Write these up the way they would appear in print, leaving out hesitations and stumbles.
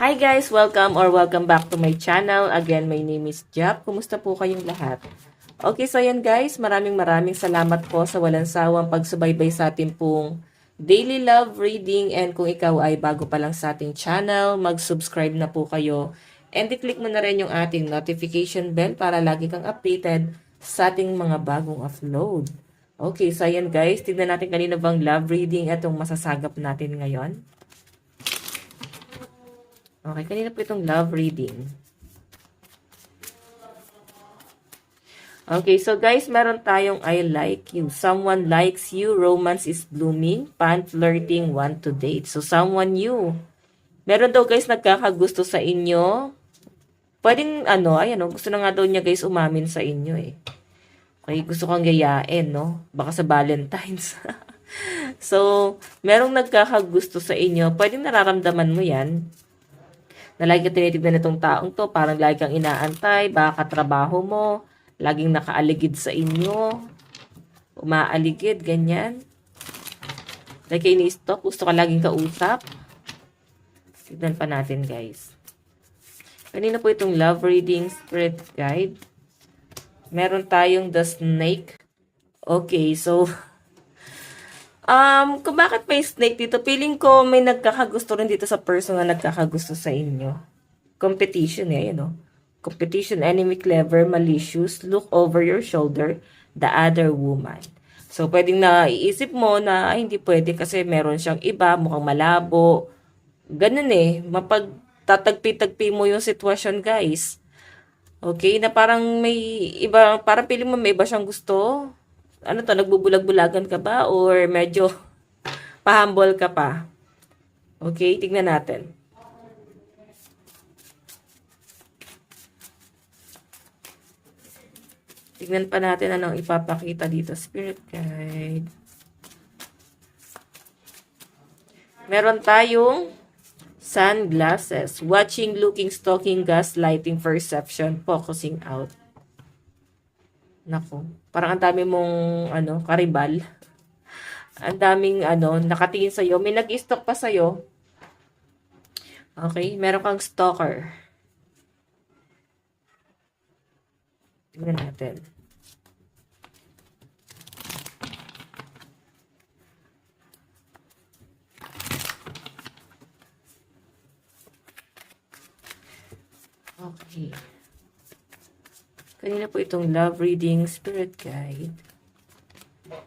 Hi guys! Welcome back to my channel. Again, my name is Jap. Kumusta po kayong lahat? Okay, so yan guys, maraming salamat po sa walang sawang pagsubaybay sa ating pong daily love reading. And kung ikaw ay bago pa lang sa ating channel, mag-subscribe na po kayo. And i-click mo na rin yung ating notification bell para lagi kang updated sa ating mga bagong upload. Okay, so yan guys, tignan natin kanina bang love reading itong masasagap natin ngayon. Okay, kanina po itong love reading. Okay, so guys, meron tayong I like you. Someone likes you. Romance is blooming. Pan flirting, want to date. So, someone you. Meron daw guys nagkakagusto sa inyo. Pwedeng gusto na nga daw niya guys umamin sa inyo eh. Okay, gusto kang gayain, no? Baka sa Valentine's. So, merong nagkakagusto sa inyo. Pwedeng nararamdaman mo yan. Na lagi ka tinitignan itong taong to, parang lagi kang inaantay, baka katrabaho mo, laging nakaaligid sa inyo, umaaligid, ganyan. Lagi kayo ni-stalk, gusto ka laging kausap. Tignan pa natin, guys. Kanina po itong love reading spirit guide. Meron tayong the snake. Okay, so kung bakit may snake dito, feeling ko may nagkakagusto rin dito sa person na nagkakagusto sa inyo. Competition no? Competition, enemy, clever, malicious, look over your shoulder, the other woman. So, pwedeng naiisip mo na, ay, hindi pwede kasi meron siyang iba, mukhang malabo. Ganun mapagtatagpi-tagpi mo yung sitwasyon, guys. Okay, na parang may iba, parang feeling mo may iba siyang gusto. Ano to, nagbubulag-bulagan ka ba? Or medyo pahambol ka pa? Okay, tignan natin. Tignan pa natin anong ipapakita dito. Spirit guide. Meron tayong sunglasses. Watching, looking, stalking, gaslighting, perception, focusing out. Nako, parang ang dami mong karibal. Ang daming nakatingin sa iyo. May nag-stalk pa sa iyo. Okay, meron kang stalker. Tingnan natin. Okay. Kanina po itong love reading spirit guide.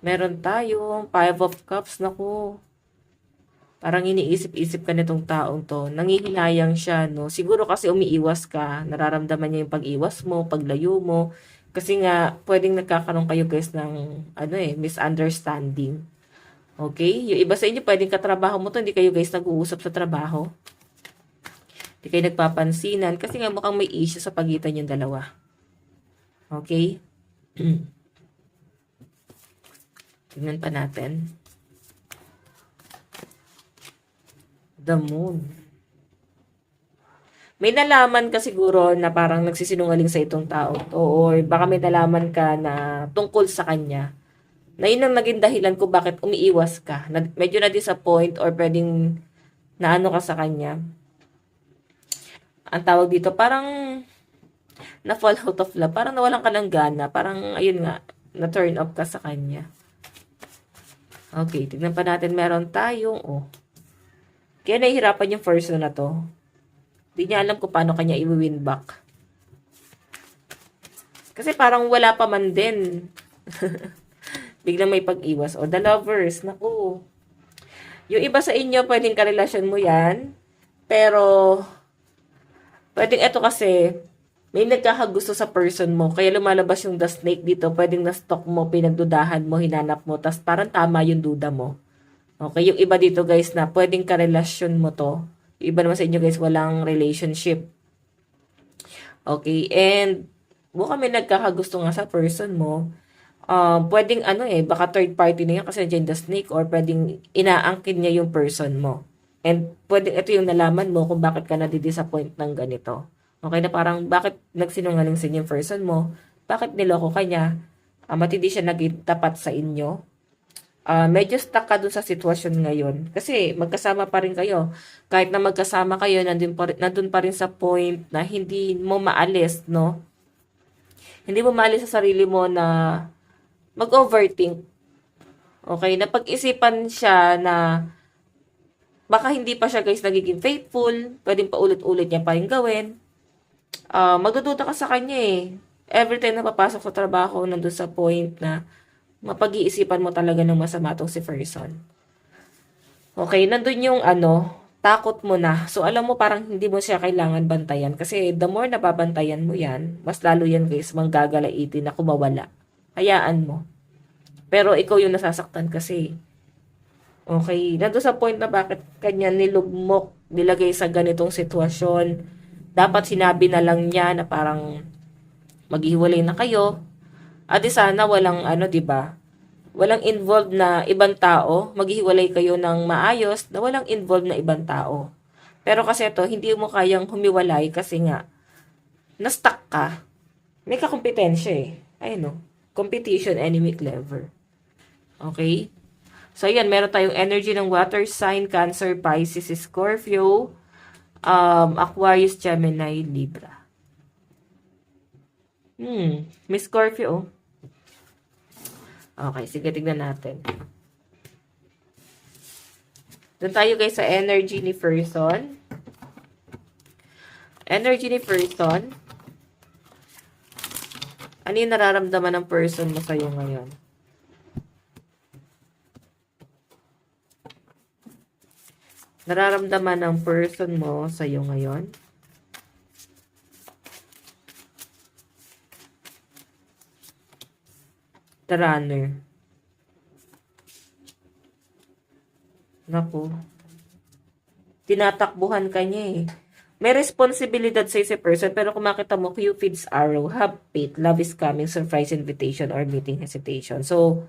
Meron tayong 5 of cups. Naku. Parang iniisip-isip ka nitong taong to. Nangihinayang siya, no? Siguro kasi umiiwas ka. Nararamdaman niya yung pag-iwas mo, paglayo mo. Kasi nga, pwedeng nagkakaroon kayo guys ng, misunderstanding. Okay? Yung iba sa inyo, pwedeng katrabaho mo to. Hindi kayo guys nag-uusap sa trabaho. Hindi kayo nagpapansinan. Kasi nga mukhang may issue sa pagitan yung dalawa. Okay? Tingnan pa natin. The moon. May nalaman ka siguro na parang nagsisinungaling sa itong tao. Or baka may nalaman ka na tungkol sa kanya. Na yun ang naging dahilan kung bakit umiiwas ka. Medyo na-disappoint or pwedeng naano ka sa kanya. Ang tawag dito, parang na-fall out of love. Parang nawalan ka ng gana. Parang, ayun nga, na-turn off ka sa kanya. Okay, tignan pa natin. Meron tayong, kaya nahihirapan yung person na to. Hindi niya alam kung paano kanya i-win back. Kasi parang wala pa man din. Biglang may pag-iwas. O, the lovers. Naku. Yung iba sa inyo, pwedeng karelasyon mo yan. Pero, pwedeng ito kasi, may nagkakagusto sa person mo, kaya lumalabas yung the snake dito, pwedeng na-stalk mo, pinagdudahan mo, hinanap mo, tas parang tama yung duda mo. Okay, yung iba dito guys na pwedeng karelasyon mo to. Yung iba naman sa inyo guys, walang relationship. Okay, and baka may nagkakagusto nga sa person mo, pwedeng baka third party na yan kasi nandiyan the snake or pwedeng inaangkin niya yung person mo. And pwedeng ito yung nalaman mo kung bakit ka nadidisappoint ng ganito. Okay na parang bakit nagsinungaling sa inyo yung person mo? Bakit niloko ka niya? Matindi siya naging tapat sa inyo? medyo stuck ka dun sa sitwasyon ngayon. Kasi magkasama pa rin kayo. Kahit na magkasama kayo, nandun pa rin sa point na hindi mo maalis, no? Hindi mo maalis sa sarili mo na mag-overthink. Okay? Napag-isipan siya na baka hindi pa siya guys nagiging faithful, pwedeng paulit-ulit niya pa rin gawin. Magdududa ka sa kanya eh. Every time na papasok sa trabaho, nandun sa point na mapag-iisipan mo talaga ng masama tong si person. Okay, nandun yung takot mo na. So, alam mo parang hindi mo siya kailangan bantayan. Kasi the more nababantayan mo yan, mas lalo yan guys, manggagalaitin na kumawala. Hayaan mo. Pero ikaw yung nasasaktan kasi. Okay, nandun sa point na bakit kanya nilugmok, nilagay sa ganitong sitwasyon. Dapat sinabi na lang niya na parang maghiwalay na kayo. At sana walang 'di ba? Walang involved na ibang tao, maghihiwalay kayo ng maayos na walang involved na ibang tao. Pero kasi ito, hindi mo kayang humiwalay kasi nga na-stuck ka. May kakompetensya eh. Ayun no. Competition, enemy, clever. Okay? So, ayan, meron tayong energy ng water sign, Cancer, Pisces, Scorpio, Aquarius, Gemini, Libra. May Scorpio. Okay, sige, tignan natin. Doon tayo guys sa energy ni person. Energy ni person. Ano yung nararamdaman ng person mo sa'yo ngayon? Nararamdaman ng person mo sa'yo ngayon? The Runner. Naku. Tinatakbuhan ka niya eh. May responsibilidad sa si person, pero kung makita mo, Cupid's arrow, have faith, love is coming, surprise invitation, or meeting hesitation. So,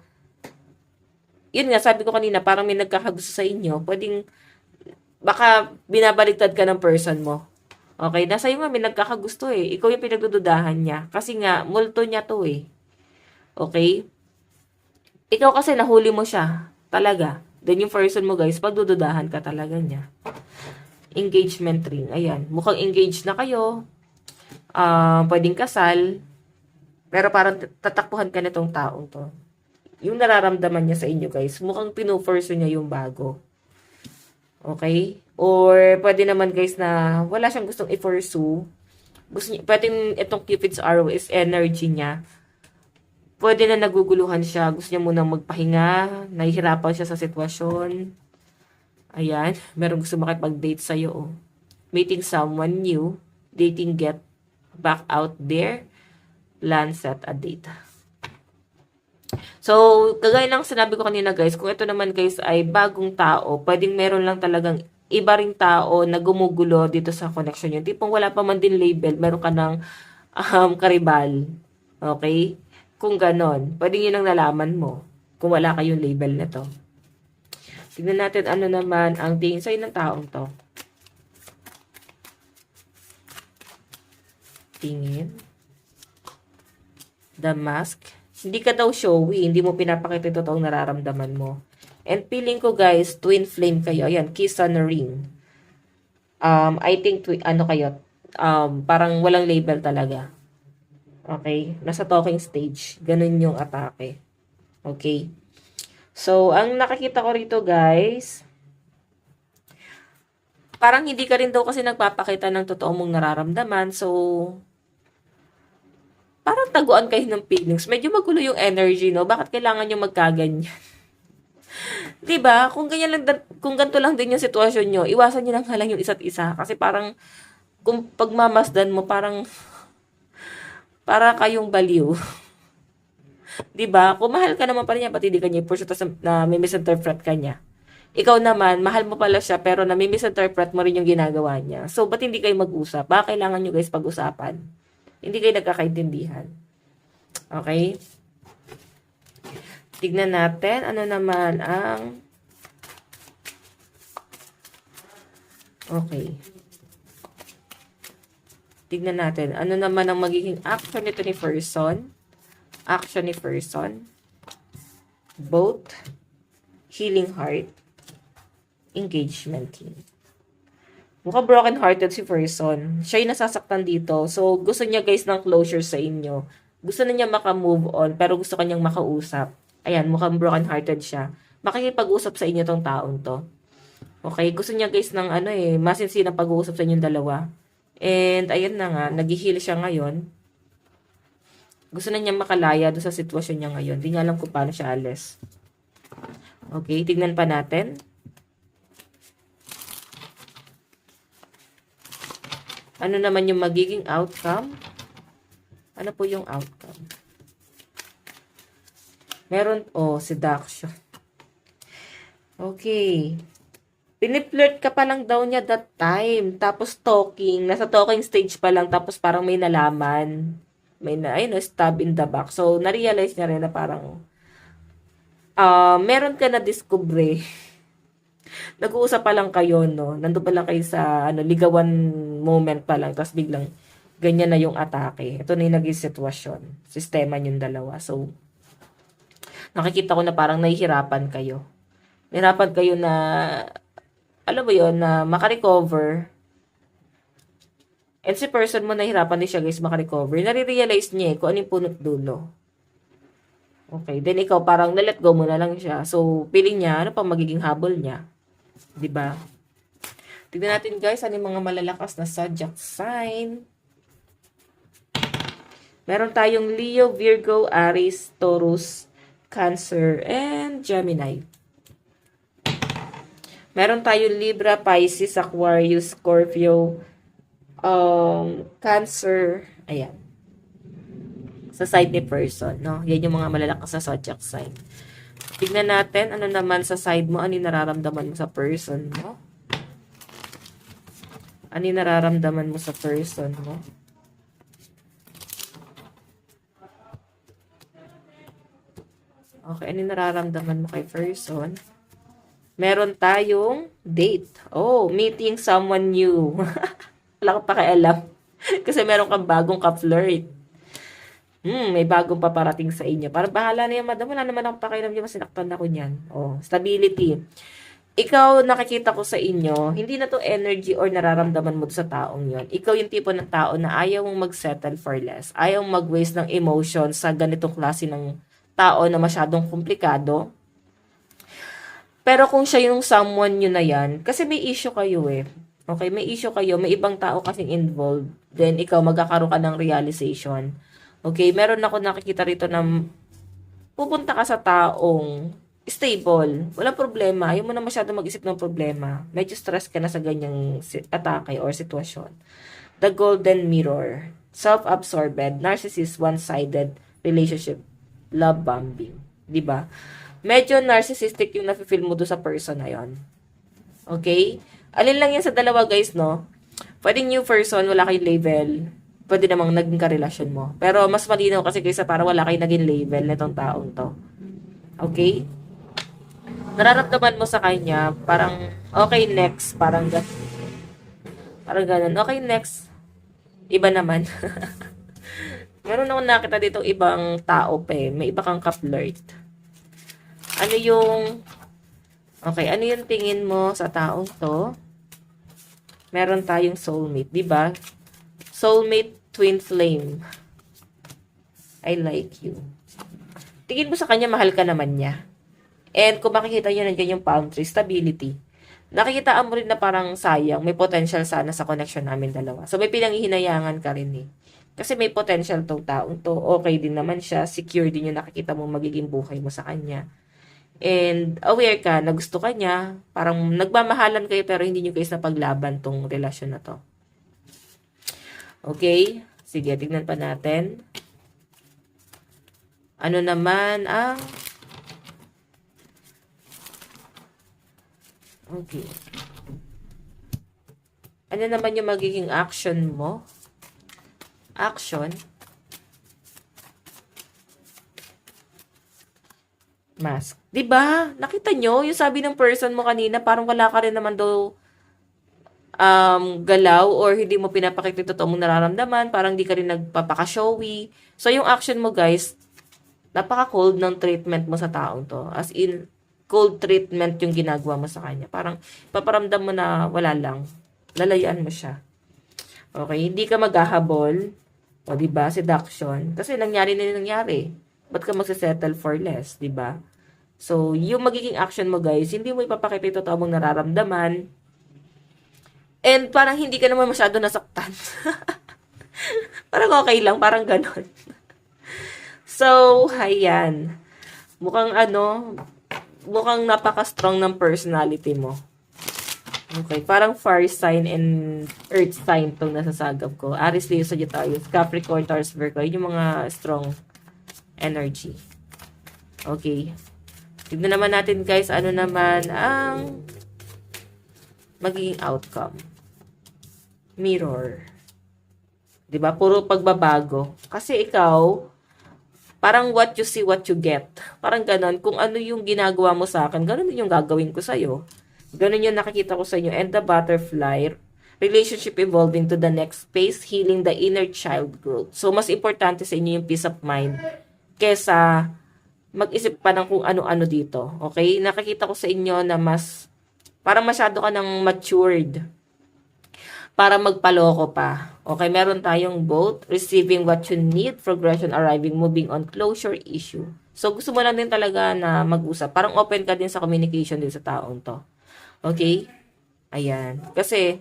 yun nga, sabi ko kanina, parang may nagkakagusto sa inyo, pwedeng, baka binabaligtad ka ng person mo. Okay, nasa iyo nga may nagkakagusto eh. Ikaw yung pinagdududahan niya. Kasi nga, multo niya to eh. Okay? Ikaw kasi nahuli mo siya. Talaga. Then yung person mo guys, pagdududahan ka talaga niya. Engagement ring. Ayan. Mukhang engaged na kayo. Pwedeng kasal. Pero parang tatakbuhan ka nitong taong to. Yung nararamdaman niya sa inyo guys, mukhang pinuforce niya yung bago. Okay? Or pwede naman guys na wala siyang gustong i-pursue. Gusto niya, pwedeng itong Cupid's arrow is energy niya. Pwede na naguguluhan siya. Gusto niya munang magpahinga. Nahihirapan siya sa sitwasyon. Ayan. Meron gusto makipag-date sa'yo. Oh. Meeting someone new. Dating get back out there. Plan set a date. So, kagaya ng sinabi ko kanina guys, kung ito naman guys ay bagong tao, pwedeng meron lang talagang iba ring tao na gumugulo dito sa connection yun. Tipong wala pa man din label, meron ka ng karibal. Okay? Kung ganon, pwedeng yun ang nalaman mo kung wala kayong label na to. Tignan natin ano naman ang tingin sa'yo ng taong to. Tingin. The Mask. Hindi ka daw showy, hindi mo pinapakita yung totoong nararamdaman mo. And feeling ko guys, twin flame kayo. Ayan, kiss on a ring. I think, kayo, parang walang label talaga. Okay? Nasa talking stage. Ganun yung atake. Okay? So, ang nakikita ko rito, guys, parang hindi ka rin daw kasi nagpapakita ng totoo mong nararamdaman. So, parang taguan kayo ng feelings. Medyo magulo yung energy, no? Bakit kailangan nyo magkaganyan? Diba? Kung ganito lang din yung sitwasyon nyo, iwasan nyo lang halang yung isa't isa. Kasi parang, kung pagmamasdan mo, parang para kayong baliw. 'Di ba? Kung mahal ka naman pala niya, pati di kanya i-pursue na may misinterpret ka niya. Ikaw naman, mahal mo pala siya, pero na may misinterpret mo rin yung ginagawa niya. So, ba't hindi kayo mag-usap? Baka kailangan nyo guys pag-usapan. Hindi kayo nagkakaintindihan. Okay? Tignan natin, ano naman ang... Okay. Tignan natin. Ano naman ang magiging action nito ni person? Action ni person. Both. healing heart, engagement. Mukhang broken-hearted si person. Siya yung nasasaktan dito. So, gusto niya guys ng closure sa inyo. Gusto na niya maka-move on, pero gusto kanyang makausap. Ayan, mukhang broken-hearted siya. Makikipag-usap sa inyo tong taong to. Okay, gusto niya guys ng masinsinang pag-uusap sa inyong dalawa. And, ayan na nga, nag-heal siya ngayon. Gusto na niya makalaya doon sa sitwasyon niya ngayon. Di niya alam kung paano siya alis. Okay, tignan pa natin. Ano naman yung magiging outcome? Ano po yung outcome? Meron, seduction. Okay. Piniflirt ka pa lang daw niya that time. Tapos talking. Nasa talking stage pa lang. Tapos parang may nalaman. May stab in the back. So, na-realize niya rin na parang meron ka na discovery. Nag-uusap pa lang kayo, no? Nandun pa lang kayo sa ligawan moment pa lang. Tapos biglang ganyan na yung atake. Ito na yung naging sitwasyon. Sistema yung dalawa. So, nakikita ko na parang nahihirapan kayo. Nahihirapan kayo na, alam mo yun, na makarecover. And si person mo nahihirapan din siya guys makarecover. Nare-realize niya kung ano yung punot dulo. Okay, then ikaw parang na-let go mo na lang siya. So, feeling niya, ano pa magiging habol niya? 'Di ba? Tignan natin guys, ano yung mga malalakas na zodiac sign. Meron tayong Leo, Virgo, Aries, Taurus, Cancer, and Gemini. Meron tayong Libra, Pisces, Aquarius, Scorpio, Cancer. Ayan. Sa side ni person, no? Yan yung mga malalakas na zodiac sign. Tignan natin, ano naman sa side mo, ano yung nararamdaman mo sa person mo? Ano yung nararamdaman mo sa person mo? Okay, ano yung nararamdaman mo kay person? Meron tayong date. Oh, meeting someone new. Wala ka pakialam. Kasi meron kang bagong ka-flirt. May bagong paparating sa inyo. Para bahala na yan, madam. Wala naman akong pakialam niya. Masinaktan ako niyan. Oh, stability. Ikaw, nakikita ko sa inyo, hindi na to energy or nararamdaman mo sa taong yon. Ikaw yung tipo ng tao na ayaw mong mag-settle for less. Ayaw mag-waste ng emotion sa ganitong klase ng tao na masyadong komplikado. Pero kung siya yung someone nyo na yan, kasi may issue kayo eh. Okay, may issue kayo, may ibang tao kasing involved. Then, ikaw magkakaroon ka ng realization. Okay, meron ako nakikita rito na pupunta ka sa taong stable. Walang problema. Ayaw mo na masyado mag-isip ng problema. Medyo stress ka na sa ganyang atake or sitwasyon. The Golden Mirror. Self-absorbed, narcissist, one-sided relationship, love bombing. Diba? Medyo narcissistic yung nafe-feel mo doon sa person na yon. Okay? Alin lang yan sa dalawa guys, no? Pwedeng new person, wala kayong label. Pwede namang naging karelasyon mo. Pero mas malinaw kasi kaysa para wala kayong naging label nitong taong to. Okay? Nararamdaman mo sa kanya, parang, okay, next. Parang ganun. Okay, next. Iba naman. Meron akong nakita dito ibang tao pa eh. May iba kang ka-flirt. Ano yung tingin mo sa taong to? Meron tayong soulmate, di ba? Soulmate, twin flame. I like you. Tingin mo sa kanya, mahal ka naman niya. And kung makikita nyo nandiyan yung palm tree, stability. Nakikitaan mo rin na parang sayang, may potential sana sa connection namin dalawa. So may pinanghihinayangan ka rin eh. Kasi may potential tong taong to. Okay din naman siya. Secure din yung nakikita mo magiging buhay mo sa kanya. And aware ka na gusto ka niya. Parang nagmamahalan kayo pero hindi nyo guys napaglaban tong relasyon na to. Okay? Sige, tignan pa natin. Ano naman ang... Okay. Ano naman yung magiging action mo? Action. Mask. 'Di ba? Nakita nyo? Yung sabi ng person mo kanina, parang wala ka rin naman daw galaw or hindi mo pinapakita yung totoo mong nararamdaman, parang di ka rin nagpapaka-showy. So, yung action mo guys, napaka-cold ng treatment mo sa taong to. As in, cold treatment yung ginagawa mo sa kanya. Parang paparamdam mo na wala lang. Lalayaan mo siya. Okay? Hindi ka maghahabol. O, diba? Seduction. Kasi nangyari na yung nangyari. Ba't ka magsasettle for less? Diba? So, yung magiging action mo, guys, hindi mo ipapakita yung totoo mong nararamdaman. And parang hindi ka naman masyado nasaktan. Parang okay lang. Parang ganon. So, ayan. Mukhang napaka-strong ng personality mo. Okay, parang fire sign and earth sign tong nasasagap ko. Aries, Leo, Sagittarius, Capricorn, Taurus, Virgo. Yun yung mga strong energy. Okay. Tignan naman natin, guys, ano naman ang magiging outcome. Mirror. 'Di ba? Puro pagbabago. Kasi ikaw, parang what you see, what you get. Parang ganon. Kung ano yung ginagawa mo sa akin, ganon din yung gagawin ko sa'yo. Ganon yung nakikita ko sa inyo. And the butterfly, relationship evolving to the next phase, healing the inner child growth. So, mas importante sa inyo yung peace of mind kesa mag-isip pa ng kung ano-ano dito. Okay? Nakikita ko sa inyo na parang masyado ka nang matured para magpaloko pa. Okay? Meron tayong both, receiving what you need, progression arriving, moving on, closure issue. So, gusto mo lang din talaga na mag-usap. Parang open ka din sa communication din sa taong to. Okay? Ayan. Kasi,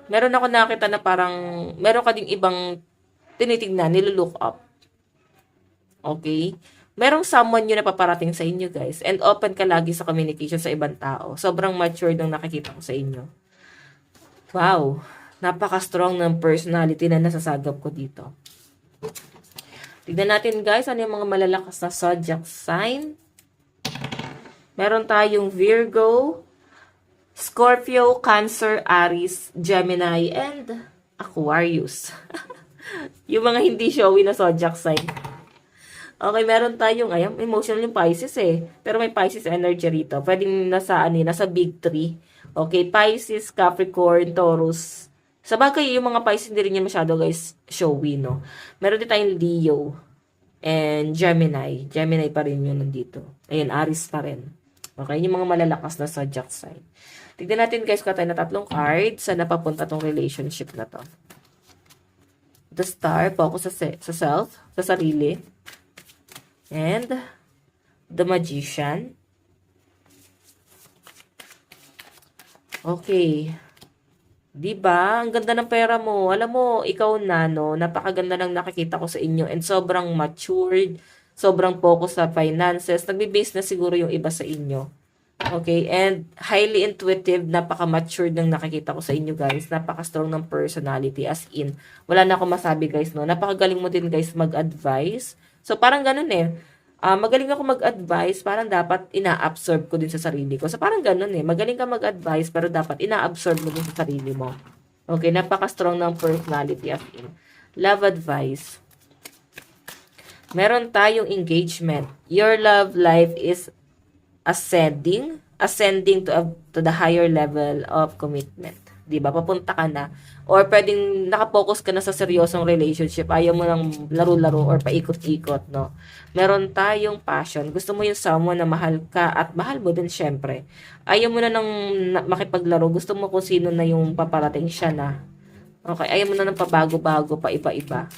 meron ako nakita na parang, meron ka ding ibang tinitignan, nilolook up. Okay? Merong someone yun na paparating sa inyo, guys. And open ka lagi sa communication sa ibang tao. Sobrang mature ng nakikita ko sa inyo. Wow. Napaka-strong ng personality na nasasagap ko dito. Tignan natin, guys, ano yung mga malalakas na zodiac sign. Meron tayong Virgo, Scorpio, Cancer, Aries, Gemini, and Aquarius. Yung mga hindi showy na zodiac sign. Okay, meron tayong, emotional yung Pisces eh. Pero may Pisces energy rito. Pwedeng nasa big three. Okay, Pisces, Capricorn, Taurus. Sa bagay, yung mga Pisces hindi rin yan masyado, guys, showy, no? Meron din tayong Leo and Gemini. Gemini pa rin yun nandito. Ayun, Aries pa rin. Okay, yung mga malalakas na zodiac sign. Tignan natin, guys, kung tayo na 3 cards sa napapunta tong relationship na to. The Star, focus sa self, sa sarili. And the Magician. Okay. Diba? Ang ganda ng pera mo. Alam mo, ikaw na, no? Napakaganda ng nakikita ko sa inyo. And sobrang matured. Sobrang focus sa finances. Nagbe-base na siguro yung iba sa inyo. Okay? And highly intuitive. Napaka-matured ng nakikita ko sa inyo, guys. Napaka-strong ng personality. As in, wala na akong masabi, guys, no? Napakagaling mo din, guys, mag-advise. So, parang ganun eh. Magaling ako mag-advise, parang dapat ina-absorb ko din sa sarili ko. So, parang ganun eh. Magaling ka mag-advise, pero dapat ina-absorb mo din sa sarili mo. Okay, napaka-strong ng personality as in. Love advice. Meron tayong engagement. Your love life is ascending to the higher level of commitment. 'Di ba? Papunta ka na. Or pwedeng nakapokus ka na sa seryosong relationship. Ayaw mo ng laro-laro or paikot-ikot, no? Meron tayong passion. Gusto mo yung someone na mahal ka at mahal mo din syempre. Ayaw mo na ng makipaglaro. Gusto mo kung sino na yung paparating siya na. Okay, ayaw mo na ng pabago-bago, pa iba-iba.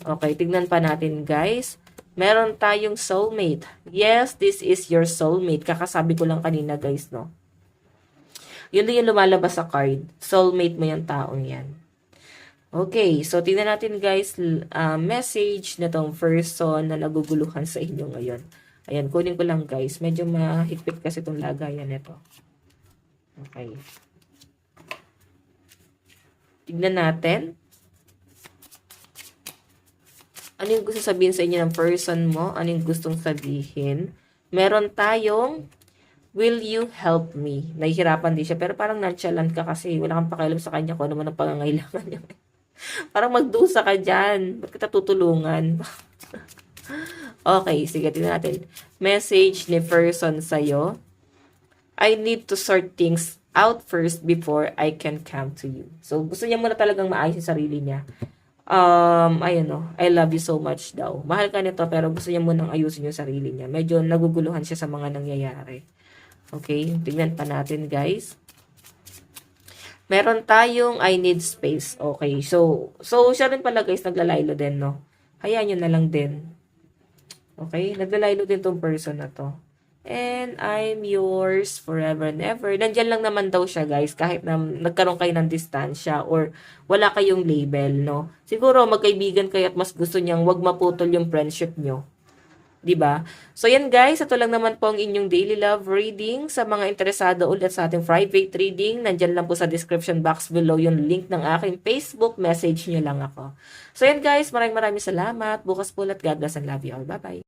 Okay, tignan pa natin, guys. Meron tayong soulmate. Yes, this is your soulmate. Kakasabi ko lang kanina, guys, no? Yun din yung lumalabas sa card. Soulmate mo yung taong yan. Okay, so tingnan natin, guys, message na tong person na naguguluhan sa inyo ngayon. Ayan, kunin ko lang, guys. Medyo mahigpit kasi itong lagayan nito. Okay. Tignan natin. Ano yung gusto sabihin sa inyo ng person mo? Ano yung gustong sabihin? Meron tayong will you help me? Nahihirapan din siya. Pero parang nonchalant ka kasi wala kang pakialam sa kanya kung ano man ang pangangailangan niya. Parang magdusa ka dyan. Ba't kita tutulungan? Okay, sige, tingnan natin. Message ni person sa'yo. I need to sort things out first before I can come to you. So, gusto niya muna talagang maayos yung sarili niya. ayun no, I love you so much daw. Mahal ka nito pero gusto niya munang ayusin yung sarili niya. Medyo naguguluhan siya sa mga nangyayari. Okay, tignan pa natin guys. Meron tayong I need space. Okay, so siya rin pala guys, naglalaylo din, no? Hayaan nyo na lang din. Okay, naglalaylo din tong person na to. And I'm yours forever and ever. Nandyan lang naman daw siya guys, kahit na nagkaroon kayo ng distansya or wala kayong label, no? Siguro magkaibigan kayo at mas gusto niyang wag maputol yung friendship nyo. 'Di ba? So yan guys, ito lang naman po ang inyong daily love reading. Sa mga interesado ulit sa ating private reading, nandyan lang po sa description box below yung link ng aking Facebook, message nyo lang ako. So yan guys, maraming salamat. Bukas po ulit. God bless and love you all. Bye-bye.